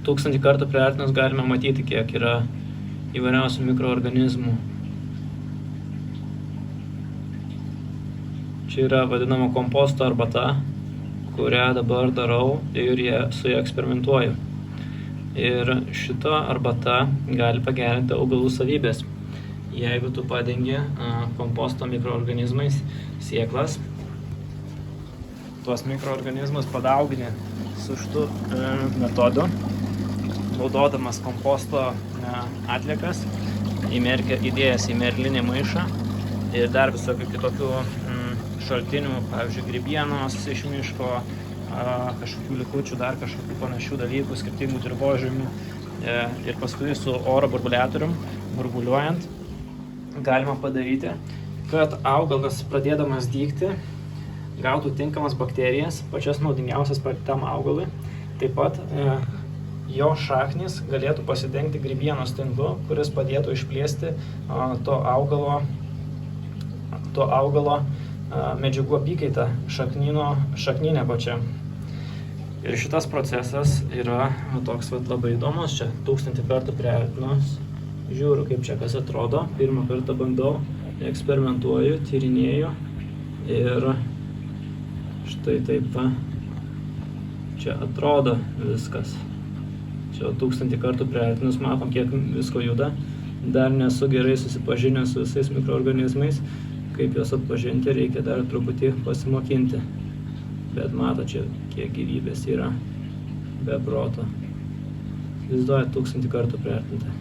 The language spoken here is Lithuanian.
1000 kartų priartinus galime matyti, kiek yra įvairiausių mikroorganizmų. Čia yra vadinama komposto arbata, kurią dabar darau ir su ją eksperimentuoju. Ir šita arbata gali pagerinti augalų savybės. Jeigu tu padengi komposto mikroorganizmais sėklas, tuos mikroorganizmus padaugini su šitu metodu, naudodamas komposto atliekas, įdėjęs į merlinį maišą ir dar visokių kitokių šaltinių, pavyzdžiui, grybienos iš miško, kažkokių likučių, dar kažkokių panašių dalykų, skirtingų dirvožemių. Ir paskui su oro burbuliatorium, burbuliuojant, galima padaryti, kad augalas pradėdamas dygti gautų tinkamas bakterijas, pačias naudingiausias tam augalui. Taip pat jo šaknys galėtų pasidengti grybienos tinklu, kuris padėtų išplėsti to augalo medžiagų apykaitą šaknyne pačia. Ir šitas procesas yra toks labai įdomus. Čia 1000 kartų priartinus, žiūriu, kaip čia kas atrodo. Pirmą kartą bandau, eksperimentuoju, tyrinėju ir štai taip čia atrodo viskas. Čia 1000 kartų priartinus, matom, kiek visko juda. Dar nesu gerai susipažinęs su visais mikroorganizmais. Kaip juos atpažinti, reikia dar truputį pasimokinti. Bet mato čia, kiek gyvybės yra be proto. Vaizduoja 1000 kartų priartinta.